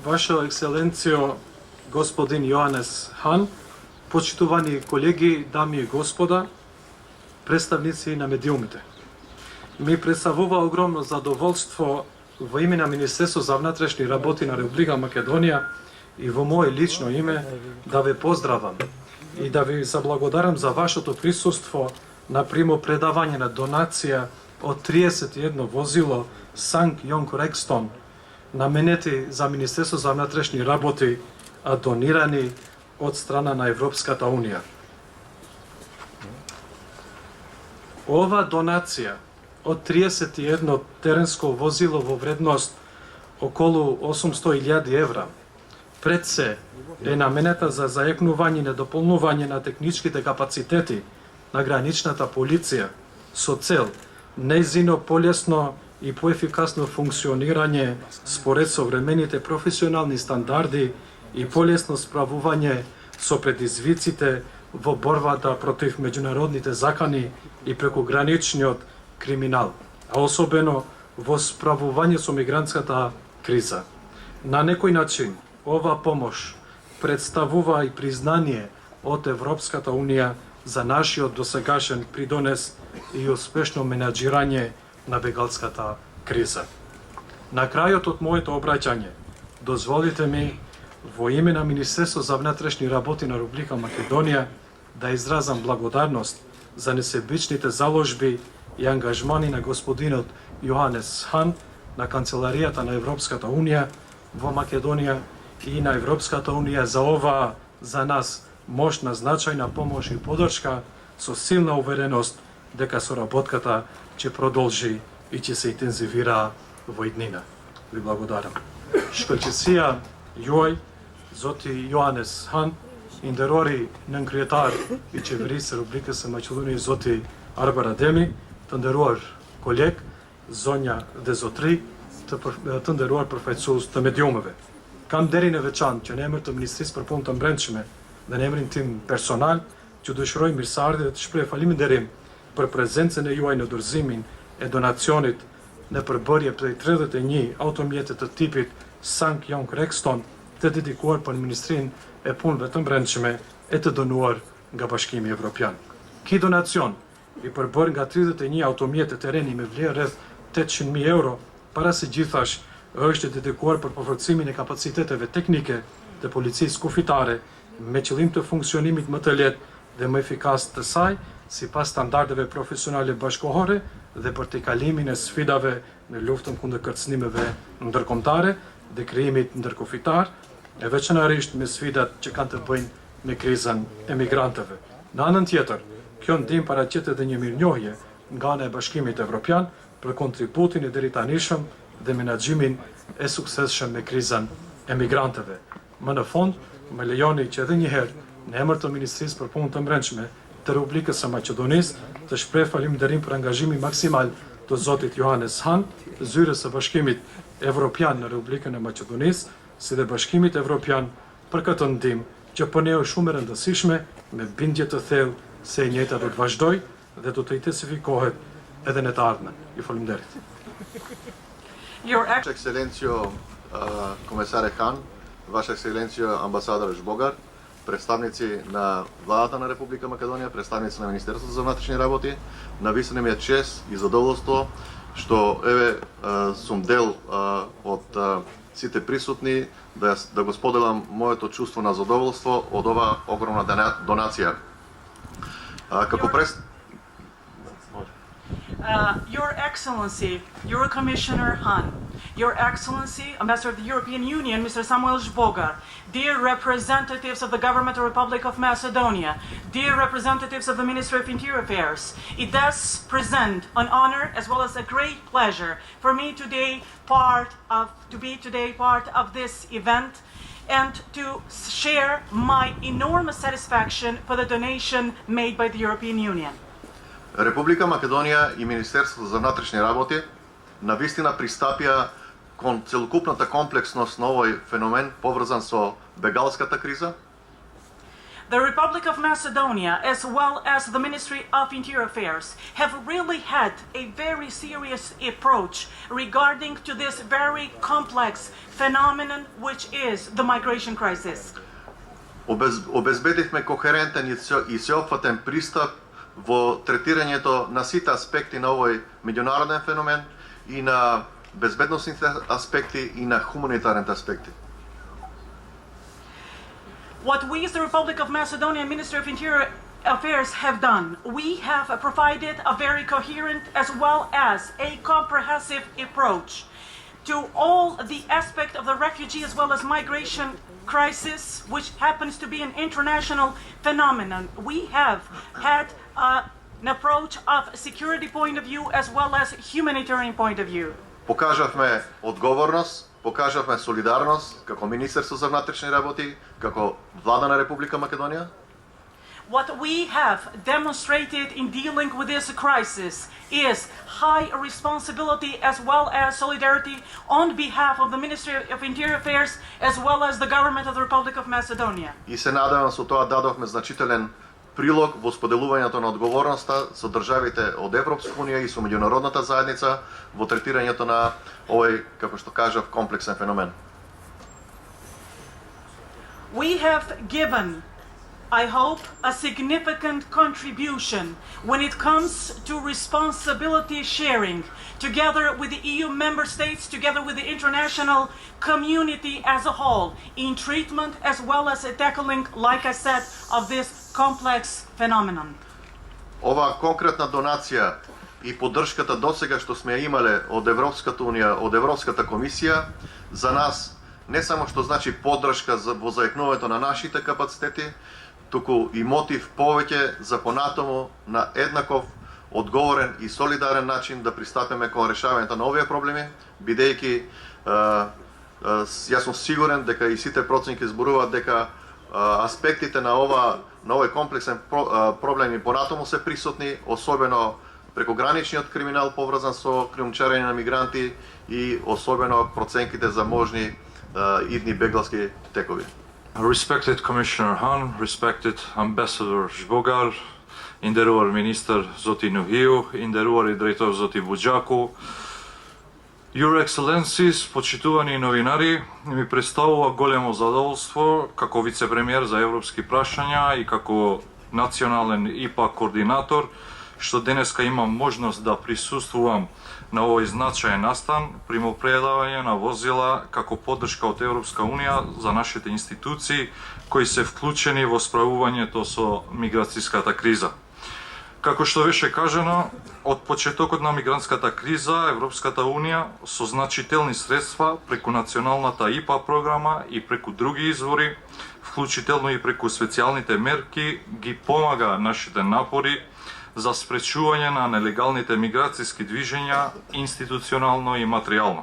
Ваша екселенциjo, господин Јоанес Хан, почитувани колеги, дами и господа, представници на медиумите. Ми представува огромно задоволство во име на Министерство за внатрешни работи на Република Македонија и во мое лично име да ве поздравам и да ви заблагодарам за вашето присуство на примопредавање на донација од 31 возило Санк Јонг Рекстон, наменети за Министерство за внатрешни работи, а донирани од страна на Европската Унија. Ова донација од 31 теренско возило во вредност околу 800.000 евра пред се е наменета за заекнување и дополнување на техничките капацитети на граничната полиција со цел нејзино полесно и поефикасно функционирање според современите професионални стандарди и полесно справување со предизвиците во борбата против меѓународните закани и прекограничниот криминал, а особено во справување со мигрантската криза. На некој начин, ова помош представува и признание од Европската Унија за нашиот досегашен придонес и успешно менаџирање на бегалската криза. На крајот од моето обраќање, дозволите ми во име на Министерство за внатрешни работи на Република Македонија да изразам благодарност за несебичните заложби и ангажмани на господинот Јоанес Хан на Канцеларијата на Европската Унија во Македонија и на Европската Унија за ова за нас мощна значајна помош и подршка со силна увереност дека соработката ќе продолжи и ќе се интензивира во иднина. Ви благодарам. Школчесија јој, зоти Јоанес Хан, индерори ненкриетар и чеверис Република Македонија зоти Арбар Адеми, тандеруар колег, Зонја Дезотри, тандеруар професор та медиумове. Кам дерине вечан, че немерто министрис пропонтам бренчме, да немрин тим персонал, че дошрој мирсарди да шпре фалимидерим per prezențe ne juaj në dorëzimin e donacionit në përbërje për 31 automjete të tipit Sank Jonk Rexton të dedikuar për Ministrinë e Punëve të Brendshme e të donuar nga Bashkimi Evropian. Ky donacion i përbër nga 31 automjete tereni me vlerë rreth 800.000 euro, para se gjithash është dedikuar për përforcimin e kapaciteteve teknike të policisë kufitare me qëllim të funksionimit më të lehtë dhe më efikas të saj, sipas standardeve profesionale bashkohore dhe për të kalimin e sfidave në luftën kundër kërcënimeve ndërkombëtare dhe krijimit ndërkufitar, e veçanërisht me sfidat që kanë të bëjnë me krizën e migrantëve. Në anën tjetër, kjo ndihmë paraqet edhe një mirënjohje nga ana e Bashkimit Evropian për kontributin e deritanishëm dhe menaxhimin e suksesshëm me krizën e migrantëve. Më në fund, më lejoni që edhe një herë në emër të Ministrisë për Punë të Brendshme të Republikës së Maqedonisë të shpreh falënderim për angazhimin maksimal të zotit Johannes Han, zyrës së Bashkimit Evropian në Republikën e Maqedonisë, si dhe Bashkimit Evropian për këtë ndihmë që për ne është shumë e rëndësishme, me bindje të thellë se e njëjta do të vazhdojë dhe do të intensifikohet edhe në të ardhmen. Ju falenderit. Ваша Екселенциjo комесаре Хан, Ваша Екселенциjo амбасадор Жбогар, представници на владата на Република Македонија, представници на Министерството за внатрешни работи, навистина ми е чест и задоволство што сум дел од сите присутни да го споделам моето чувство на задоволство од ова огромна донација. Како Your Excellency, Euro Commissioner Han, Your Excellency, Ambassador of the European Union, Mr. Samuel Zbogar, dear representatives of the Government of the Republic of Macedonia, dear representatives of the Ministry of Interior Affairs, it does present an honor as well as a great pleasure for me to be today part of this event and to share my enormous satisfaction for the donation made by the European Union. Република Македонија и Министерството за внатрешни работи навистина пристапија кон целокупната комплексност на овој феномен поврзан со бегалската криза. The Republic of Macedonia, as well as the Ministry of Interior Affairs, have really had a very serious approach regarding to this very complex phenomenon, which is the migration crisis. Обезбедивме кохерентен и сеопфатен пристап во третирањето на сите аспекти на овој меѓународен феномен и на безбедносните аспекти и на хуманитарните аспекти. What we as the Republic of Macedonia and Ministry of Interior Affairs have done, we have provided a very coherent as well as a comprehensive approach to all the aspect of the refugee as well as migration crisis, which happens to be an international phenomenon. We have had an approach of security point of view as well as humanitarian point of view. Покажавме одговорност, покажавме солидарност како Министерство за внатрешни работи, како Влада на Република Македонија. What we have demonstrated in dealing with this crisis is high responsibility as well as solidarity on behalf of the Ministry of Interior Affairs as well as the government of the Republic of Macedonia. И се надевам со тоа дадовме значителен прилог во споделувањето на одговорноста со државите од Европска унија и со меѓународната заедница во третирањето на овој, како што кажав, комплексен феномен. We have given, I hope, a significant contribution when it comes to responsibility sharing, together with the EU member states, together with the international community as a whole, in treatment as well as tackling, like I said, of this complex phenomenon. Оваа конкретна донација и поддршката досега што сме ја имале од Европската унија, од Европската комисија, за нас не само што значи поддршка во зајакнувањето на нашите капацитети, туку и мотив повеќе за понатаму на еднаков, одговорен и солидарен начин да пристапиме кон решавањето на овие проблеми, бидејќи јас сум сигурен дека и сите проценки зборуваат дека аспектите на овој комплексен проблем и понатаму се присутни, особено прекограничниот криминал поврзан со криумчарење на мигранти и особено проценките за можни идни бегласки текови. Respected Commissioner Hahn, respected Ambassador Zbogar, inderuar Minister Zoti Nuhiu, inderuar Директор Zoti Buđaku, Your Excellencies, почитувани новинари, ми представува големо задоволство како вице-премиер за европски прашања и како национален ИПА координатор, што денеска имам можност да присуствувам на овој значаен настан, примопредавање на возила како поддршка од Европска унија за нашите институции кои се вклучени во справувањето со миграцијската криза. Како што беше кажано, од почетокот на мигрантската криза, Европската унија со значителни средства преку националната ИПА програма и преку други извори, вклучително и преку специјалните мерки, ги помага нашите напори за спречување на нелегалните миграцијски движења институционално и материјално.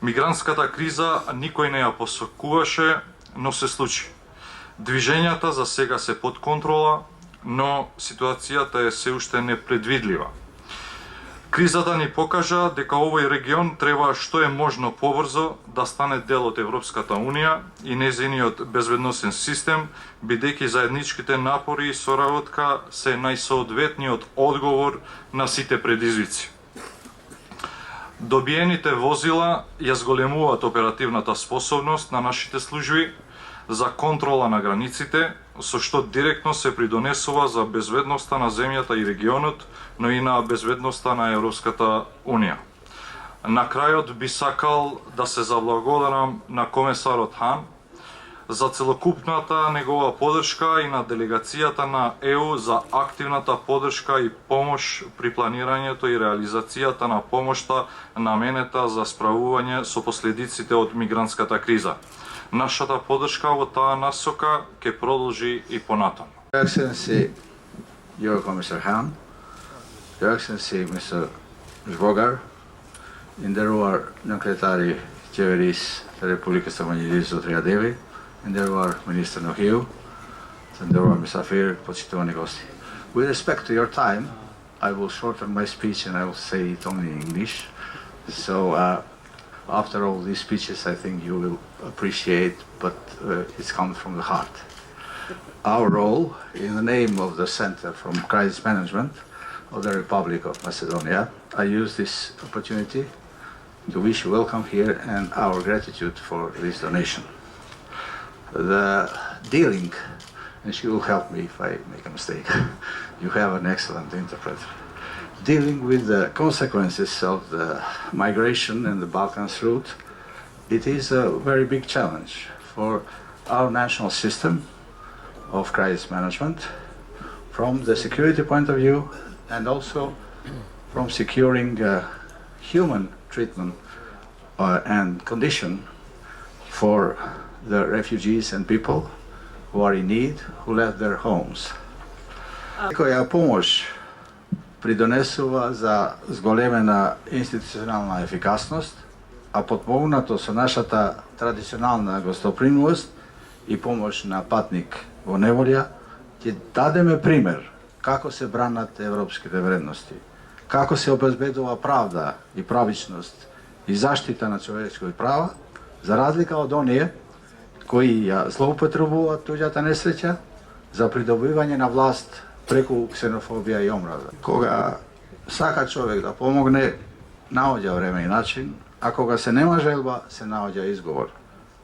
Мигрантската криза никој не ја посакуваше, но се случи. Движењата за сега се под контрола, но ситуацијата е се уште непредвидлива. Кризата ни покажа дека овој регион треба што е можно побрзо да стане дел од Европската унија и нејзиниот безбедносен систем, бидејќи заедничките напори и соработка се најсоодветниот одговор на сите предизвици. Добиените возила ја зголемуваат оперативната способност на нашите служби за контрола на границите, со што директно се придонесува за безбедноста на земјата и регионот, но и на безбедноста на Европската унија. На крајот би сакал да се заблагодарам на комесарот Хан за целокупната негова поддршка и на делегацијата на ЕУ за активната поддршка и помош при планирањето и реализацијата на помошта наменета за справување со последиците од мигрантската криза. Нашата поддршка во таа насока ќе продолжи и понатаму. Your Excellency, Eurocommissaire Hahn, Your Excellency Mr. Zbogar, inderuar Nënkretari Qeverisë të Republikës së Maqedonisë Zotria Devi, inderuar Ministër Nuhiu, të nderuar mysafir, počituvani gosti. With respect to your time, I will shorten my speech and I will say it only in English. So after all these speeches, I think you will appreciate, but it's come from the heart. our role in the name of the Center for Crisis Management of the Republic of Macedonia. I use this opportunity to wish you welcome here and our gratitude for this donation. The dealing, and she will help me if I make a mistake. You have an excellent interpreter. Dealing with the consequences of the migration and the Balkans route, it is a very big challenge for our national system of crisis management from the security point of view and also from securing human treatment and condition for the refugees and people who are in need, who left their homes. Koja pomoć pridonесува за зголемена институционална ефикасност, а потпомогнато со нашата традиционална гостопримливост и помош на патник во неволја, ќе дадеме пример како се бранат европските вредности, како се обезбедува правда и правичност и заштита на човечки права, за разлика од оние кои ја злоупотребуваат туѓата несреќа за придобивање на власт преку ксенофобија и омраза. Кога сака човек да помогне, наоѓа време и начин, а кога се нема желба, се наоѓа изговор.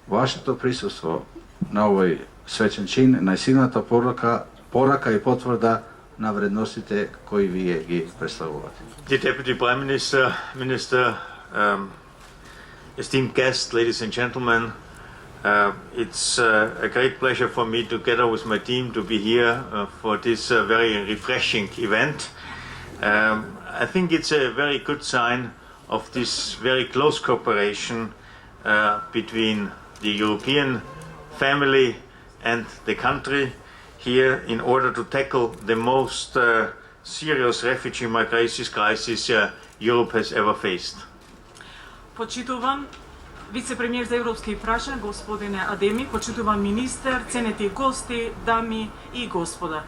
Вашето присуство на овој свечен чин е најсилната порака и потврда на вредностите кои вие ги представувате. Dear Deputy Prime Minister, Minister, esteemed guests, ladies and gentlemen, it's a great pleasure for me, together with my team, to be here for this very refreshing event. I think it's a very good sign of this very close cooperation between the European family and the country here in order to tackle the most serious refugee migration crisis Europe has ever faced. Почитуван вице-премиер за европски прашања, господине Адеми, почитуван министер, ценети гости, дами и господа.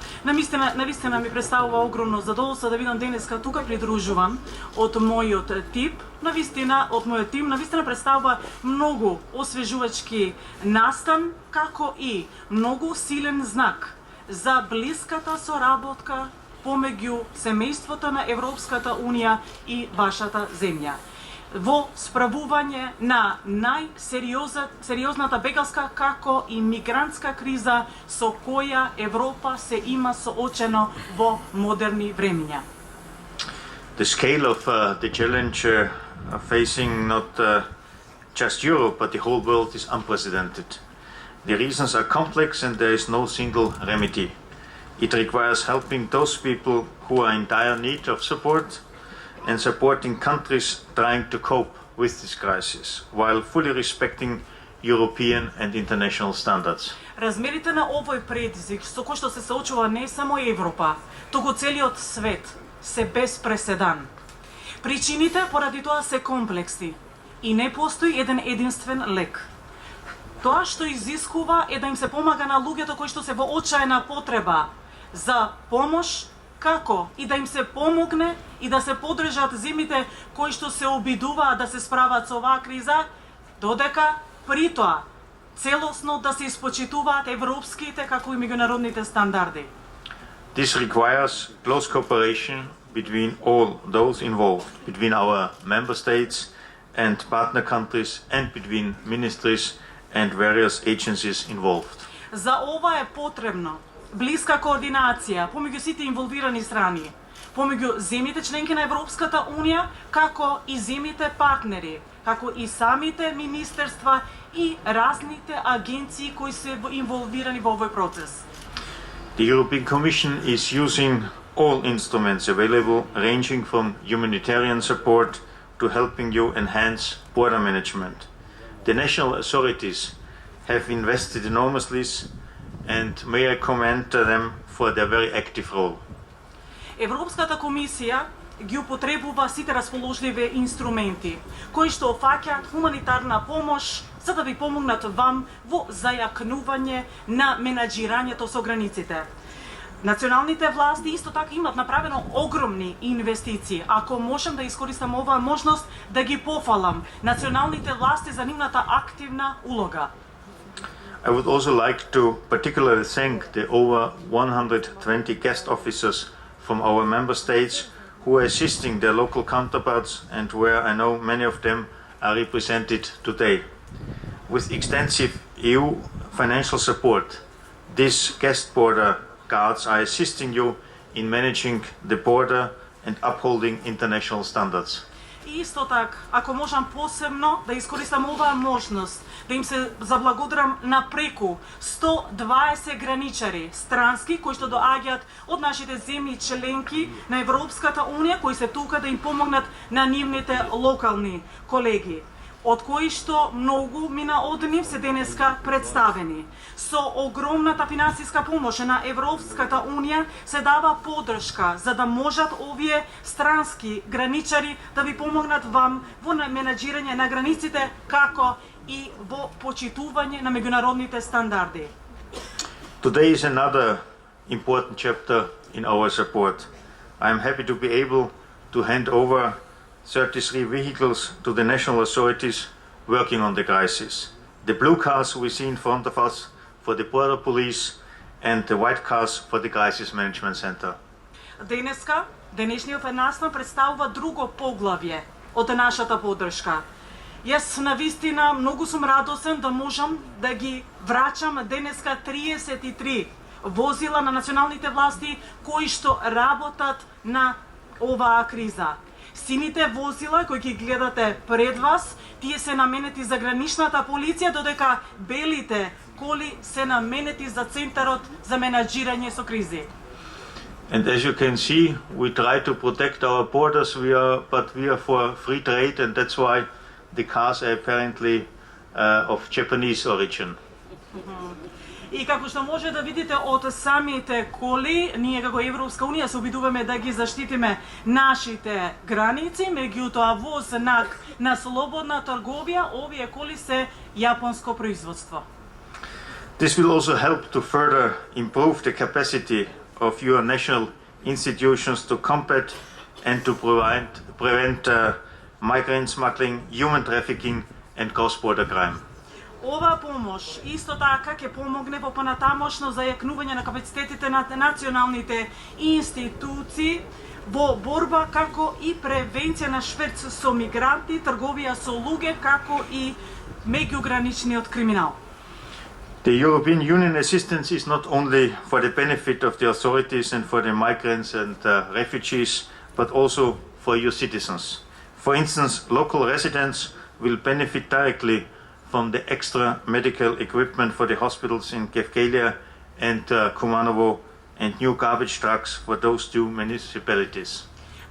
Навистина ми представува огромно задоволство да видам денеска тука придружуван од мојот тип. Од мојот тим, навистина представува многу освежувачки настан, како и многу силен знак за блиската соработка помеѓу семејството на Европската Унија и вашата земја во справување на најсериозната бегалска како и мигрантска криза со која Европа се има соочено во модерни времиња. The scale of the challenge facing not just Europe but the whole world is unprecedented. The reasons are complex and there is no single remedy. It requires helping those people who are in dire need of support and supporting countries trying to cope with this crisis while fully respecting European and international standards. Размерите на овој предизвик со кој што се соочува не само Европа, туку целиот свет се без преседан. Причините поради тоа се комплексни и не постои еден единствен лек. Тоа што изискува е да им се помага на луѓето кои што се во очајна потреба за помош, како и да им се помогне и да се подржат земјите кои што се обидуваат да се справат со оваа криза, додека при тоа целосно да се испочитуваат европските како и меѓународните стандарди. This requires close cooperation between all those involved, between our member states and partner countries and between ministries and various agencies involved. За ова е потребно блиска координација помеѓу сите инволвирани страни, помеѓу земјите членки на Европската Унија, како и земјите партнери, како и самите министерства и разните агенции кои се инволвирани во овој процес. The European Commission is using all instruments available, ranging from humanitarian support to helping you enhance border management. The national authorities have invested enormously and may I commend them for their very active role. Европската комисија ги употребува сите расположливи инструменти кои што опфаќаат хуманитарна помош за да ви помогнат вам во зајакнување на менаџирањето со границите. Националните власти исто така имат направено огромни инвестиции. Ако можам да искористам оваа можност да ги пофалам националните власти за нивната активна улога. I would also like to particularly thank the over 120 guest officers from our member states who are assisting their local counterparts and where I know many of them are represented today. With extensive EU financial support, these guest border guards are assisting you in managing the border and upholding international standards. И исто така, ако можам посебно да искористам оваа можност, да им се заблагодарам на преку 120 граничари странски кои што доаѓаат од нашите земји членки на Европската унија, кои се тука да им помогнат на нивните локални колеги, од кои што многу мина од нив се денеска представени. Со огромната финансиска помош на Европската унија се дава поддршка за да можат овие странски граничари да ви помогнат вам во менаџирање на границите, како и во почитување на меѓународните стандарди. Today is another important chapter in our support. I am happy to be able to hand over 33 vehicles to the national authorities working on the crisis. The blue cars we see in front of us for the border police and the white cars for the crisis management center. Денеска, денешниот настан представува друго поглавје од нашата поддршка. Јас навистина многу сум радосен да можам да ги враќам денеска 33 возила на националните власти кои што работат на оваа криза. Сините возила кои ги гледате пред вас, тие се наменети за граничната полиција, додека белите коли се наменети за Центарот за менаџирање со кризи. And as you can see, we try to protect our borders, but we are for free trade, and that's why the cars are apparently of Japanese origin. И како што може да видите од самите коли, ние како Европска унија се обидуваме да ги заштитиме нашите граници, меѓутоа во знак на слободна трговија, овие коли се јапонско производство. This will also help to further improve the capacity of your national institutions to combat and to prevent migrant smuggling, human trafficking and cross-border crime. Ова помош исто така ќе помогне во понатамошно зајакнување на капацитетите на националните институции во борба како и превенција на шверц со мигранти, трговија со луѓе, како и меѓуграничниот криминал. The European Union assistance is not only for the benefit of the authorities and for the migrants and refugees, but also for your citizens. For instance, local residents will benefit directly from the extra medical equipment for the hospitals in Kefkalia and Kumanovo and new garbage trucks for those two municipalities.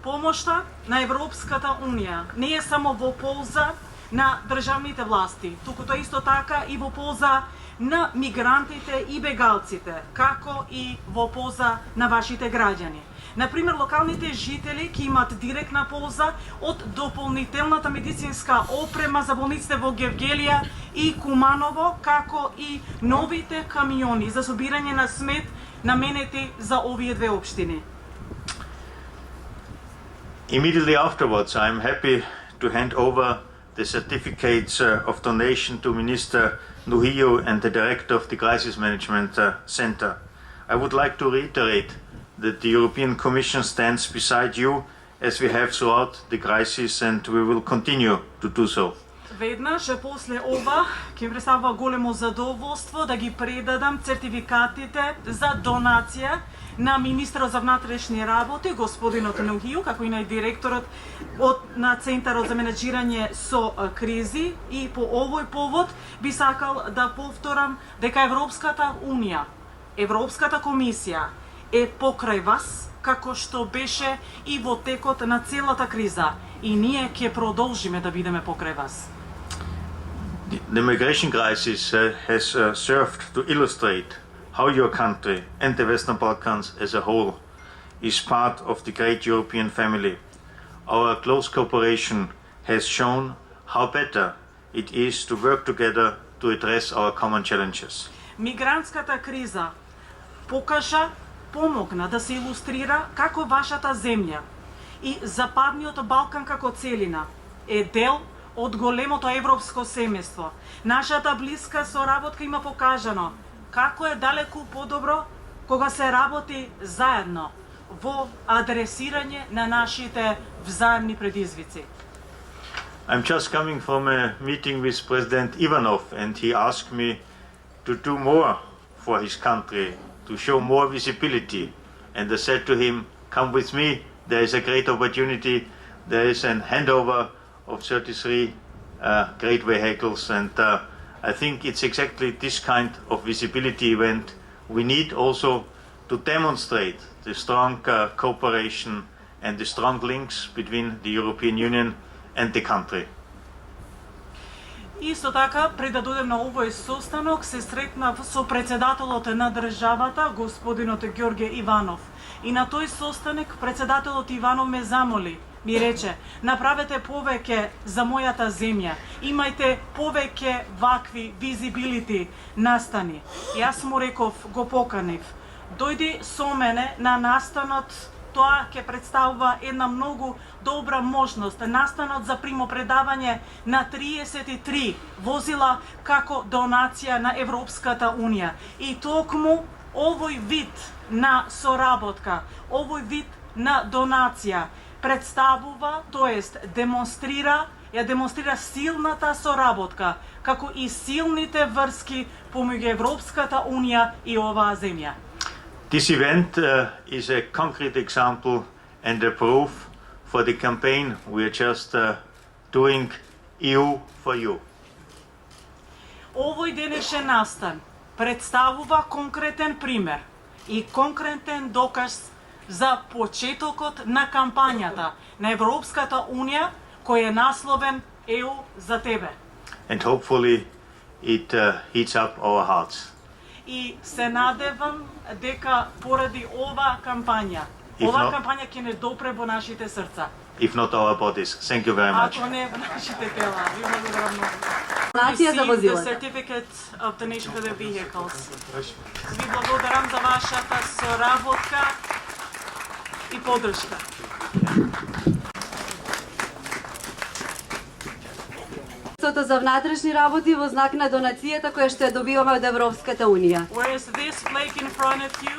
Помошта на Европската унија не е само во полза на државните власти, туку тоа исто така и во полза на мигрантите и бегалците, како и во полза на вашите граѓани. Например, локалните жители ќе имат директна полза од дополнителната медицинска опрема за болниците во Гевгелија и Куманово, како и новите камиони за собирање на смет наменети за овие две општини. Immediately afterwards, I am happy to hand over the certificates of donation to Minister Nuhio and the Director of the Crisis Management Center. I would like to reiterate that the European Commission stands beside you as we have throughout the crisis, and we will continue to do so. Веднаш после ова ќе ми представува големо задоволство да ги предадам сертификатите за донација на министерот за внатрешни работи, господинот Нухију, како и на директорот на Центарот за менаџирање со кризи. И по овој повод би сакал да повторам дека Европската унија, Европската комисија е покрај вас, како што беше и во текот на целата криза. И ние ќе продолжиме да бидеме покрај вас. The migration crisis has served to illustrate how your country and the Western Balkans as a whole is part of the great European family. Our close cooperation has shown how better it is to work together to address our common challenges. Мигрантската криза помогна да се илустрира како вашата земја и Западниот Балкан како целина е дел од големото европско семејство. Нашата блиска соработка има покажано како е далеку подобро кога се работи заедно во адресирање на нашите взаемни предизвици. I'm just coming from a meeting with President Ivanov, and he asked me to do more for his country, to show more visibility. And I said to him, come with me, there is a great opportunity. There is a handover of 33 great vehicles, and I think it's exactly this kind of visibility event we need also to demonstrate the strong cooperation and the strong links between the European Union and the country. Исто така, пред да додем на овој состанок, се сретнав со председателот на државата, господинот Ѓорѓе Иванов. И на тој состанок председателот Иванов ме замоли, ми рече, направете повеќе за мојата земја, имајте повеќе вакви визибилити настани. Јас му реков, го поканив, дојди со мене на настанот. Тоа ќе представува една многу добра можност, настанот за примопредавање на 33 возила како донација на Европската Унија. И токму овој вид на соработка, овој вид на донација представува, тоест демонстрира силната соработка, како и силните врски помеѓу Европската Унија и оваа земја. This event is a concrete example and a proof for the campaign we are just doing, EU for you. Овој денешен настан представува конкретен пример и конкретен доказ за почетокот на кампањата на Европската Унија кој е насловен EU за тебе. And hopefully it heats up our hearts. И се надевам дека поради оваа кампања ќе не допре во нашите срца. If not our bodies. Thank you very much. Ако не во нашите тела. Ви благодарам многу. Нација за The возилата. certificate of donation for the vehicles. Ви благодарам за вашата соработка и поддршка. Министерството за внатрешни работи во знак на донацијата која што ја добиваме од Европската Унија. Whereas this plaque in front of you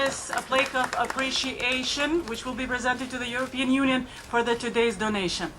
is a plaque of appreciation which will be presented to the European Union for today's donation.